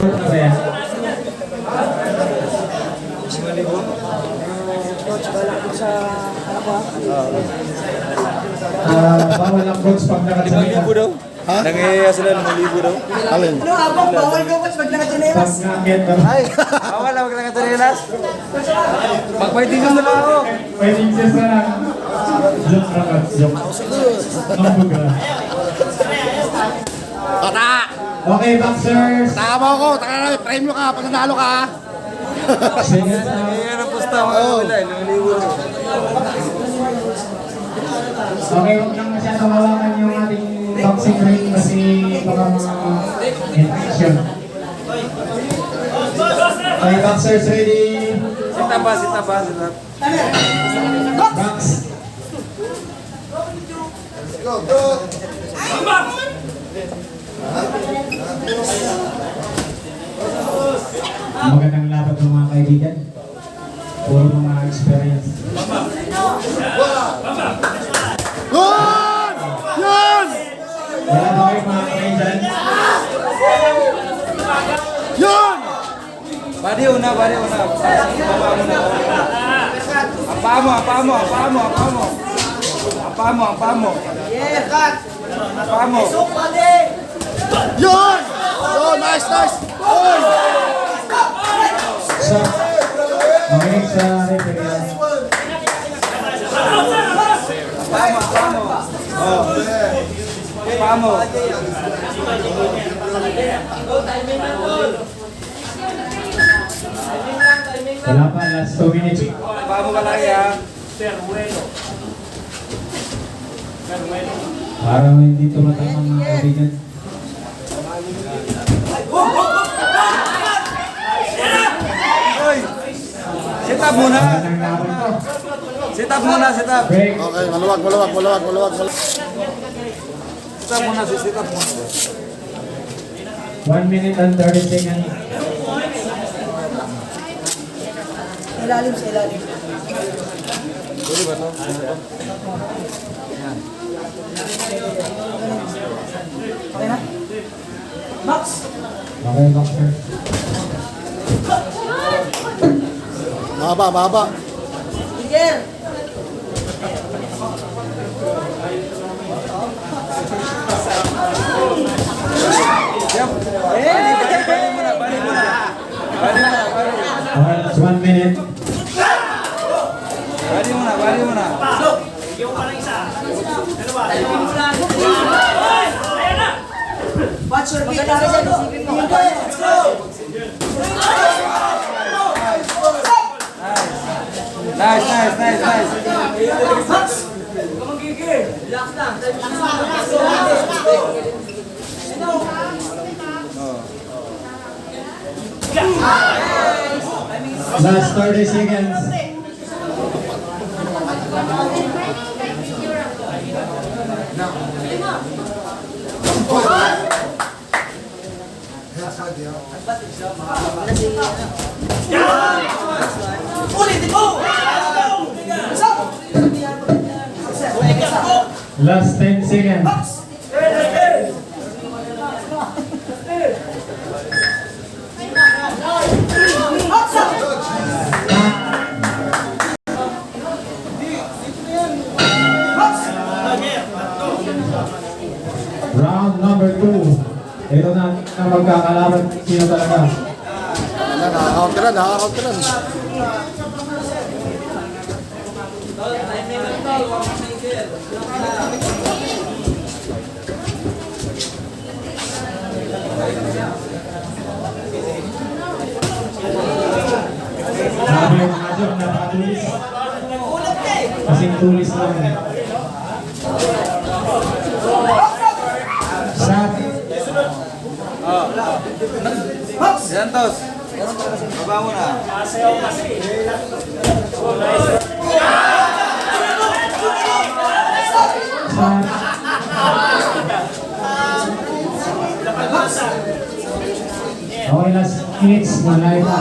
Bawal ang coach pag nakasalita. 5,000 daw. Nangyayaya sila 5,000 daw. Alin? Ano abang bawal ko pag nakachinelas? Ay, bawal na wag nakachinelas. Mag-fighting na ako. Fighting siya sa joke rapat, joke. Nambuga. Bata! Okay, boxers. Tama ko! Taka na, frame mo ka! Pag nanalo ka! Sige na. Nangyayaya ng pusta mga wala. 5,000. Okay, huwag lang masyado hawakan yung ating boxing ring kasi baka mga infection. Okay, boxers ready? Sita ba? Box. Go, go! Magandang laban ng mga kaibigan. Puro mga experience. Yun! Yun! Wala ba kayo mga kaibigan? Yun! Bari una. Apamo. Yeah, cut! Apamo. Yun! Oh, nice! Yun! Sa makinig sa referee. Apamo. Wala pa, last 2 minutes. Apamo ka lang yan. Parang hindi tumatama mga kaibigan. Oy! Sit up muna. Magandang laban to. Sit up muna. Break. Okay, maluwag. Sit up muna. 1 minute and 30 seconds. Ilalim sa ilalim. Pwede ba ito? Okay na? Max! Okay, boxer. Mahaba. Tiger! Bali muna. Okay, last 1 minute. Bali muna. Watch your feet. Isipin mo. Let's go! Nice. Max! Last 30 seconds. Ulit! Go! Last 10 seconds. Round number 2. Ito na magkakalaban sino talaga. Nakakount ka lang. Sabi yung mga job na patulis. Kasing tulis lang. Shot. Santos. Baba mo na. Okay, last minutes. Malay pa.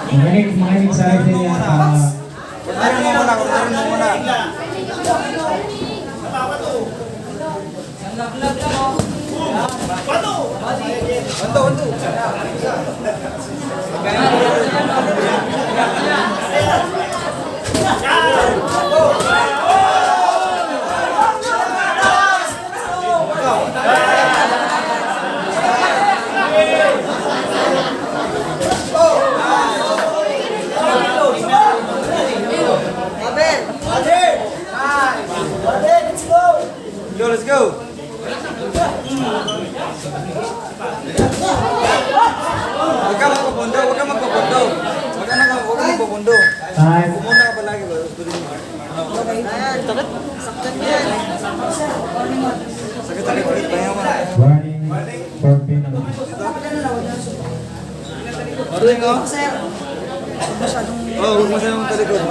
Makinig sa akin niya. Kurtarin mo muna, kurtarin mo muna. Bantu. Let's go. Huwag ka magpapundo. Time. Muna ka palagi ba? Ayan, saktan yan. Sakit ang likod. Pahinga mo. Warning for penalty. Maring oh. Sir, Oh, huwag masyadong talikod.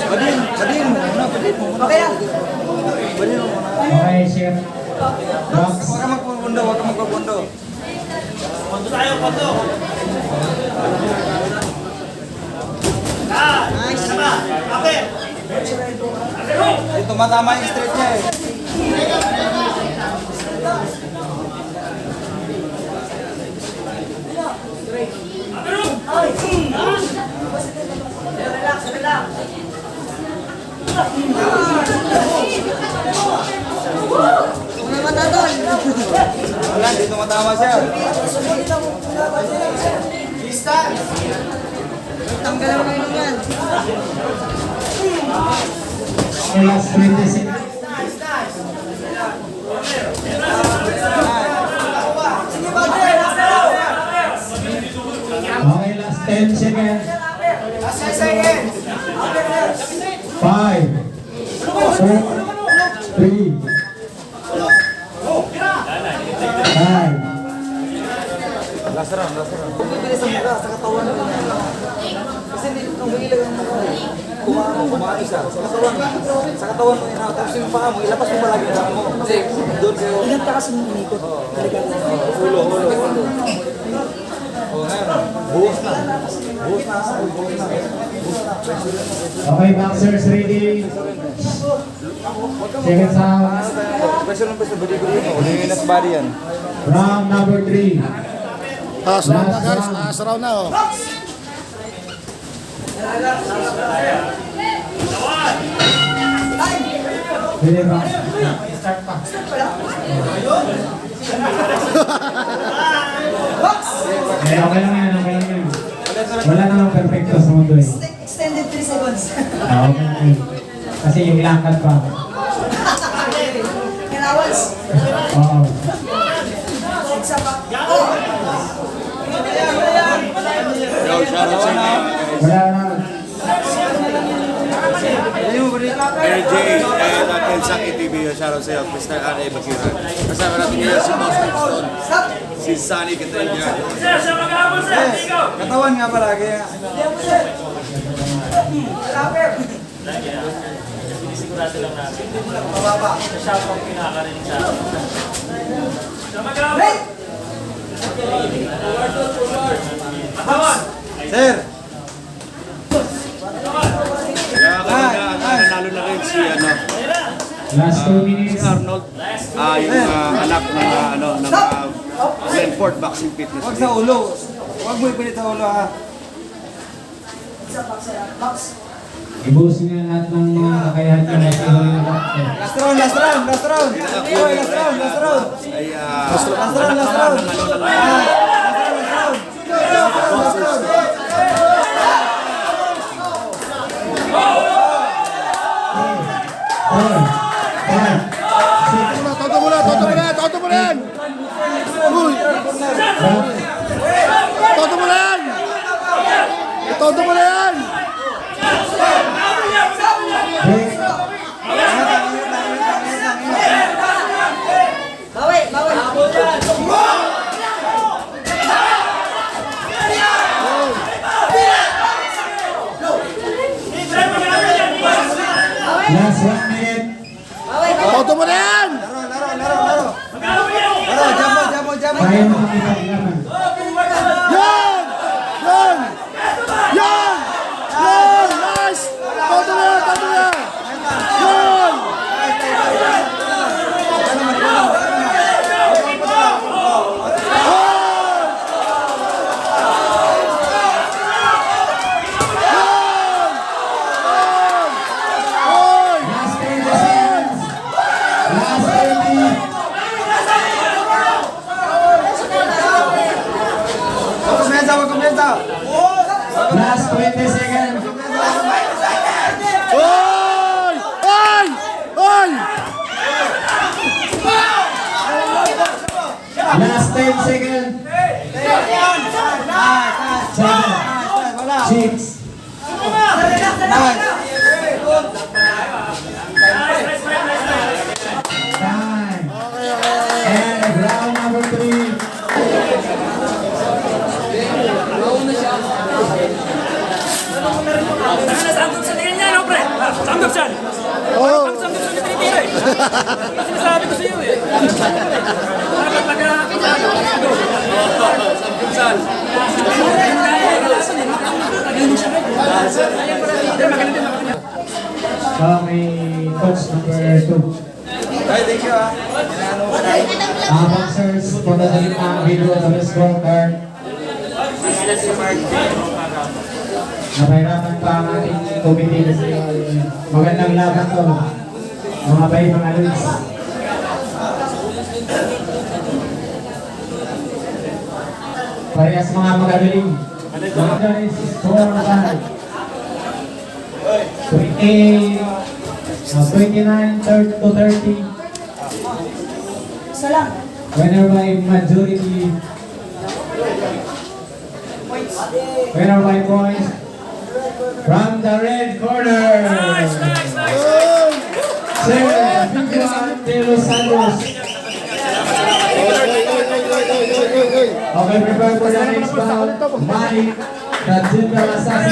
Badin mo muna. okay lang. Badin mo muna. Okay, Chef. Box. Huwag ka magpapundo. Nice. Dito matama yung straight niya eh. Huwag naman na doon. Wala, dito matama siya. Tanggalan mo yun yan. Okay, last 20 seconds. Okay, last 10 seconds. 5, 4, 3, 5. Last round. Bibilis ang mukha sa katawan mo. Kasi hindi kung mahilag ang mukha. Kumano siya. Sa katawan mo yun. Tapos yung paa mo, ilapas mo palagi ang mo. Kasi doon kayo. Ilan ka kasi umiikot? Ulo. O ngayon, buhos na. Okay, boxers ready. Second sound. Pressure ng pressure. Budi-budi mo. Ulihin na sa body yan. Round number 3. Last round na guys, last round na oh. Pwede ba? Start pa. Okay lang yan. Wala namang perfecto sa mundo eh. Extended 3 seconds. Okay. Kasi yung lakad pa. Kailangan. Oo. Isa pa. Wala na. RJ and Kelsang ATV, shoutout sa'yo, Mr. R.A. Bakiran. Kasama natin ngayon si Boss Kingston, si Sunny Catrina. Katawan nga palagi. Sir! Kaya kanina, nanalo na rin si, Last 2 minutes. si Arnold, yung anak ng Glenford Boxing Fitness. Huwag sa ulo. Huwag mo ipilit sa ulo ha. Ibusin na lahat ng mga kakayahan niya na sa huli na boxer. Last round. Last round. Ay, Last round. Toto mo na yan! Uy! Toto mo na yan! Bawi. Last 1 minute. Bawi. Toto mo na yan! Laro. Jumbo. Kaya mo kami paglaban. Yan! Yan! Yan! Last 20 seconds. Oy! Oy! Oy! Last 10 seconds. 7, 6, 9. And round number 3. Samgupsan din yan, no, pre? Samgupsan! Oh! Samgupsan yung tinitira eh. Sinasabi ko sa iyo eh. Dapat Samgupsan! May coach number 2. Ay, thank you ah. Boxers, punta sa ang video sa scorecard. Napahirapan pa ang ating committee kasi magandang laban to. Mga bay, mga Luis. Parehas mga magagaling. Mga guys, score by 28, 29 to 30. Isa lang. Winner by majority. Winner by points. From the red corner. Sir Juan de los Santos. Okay, prepare for the next round. Mike, the general assassin.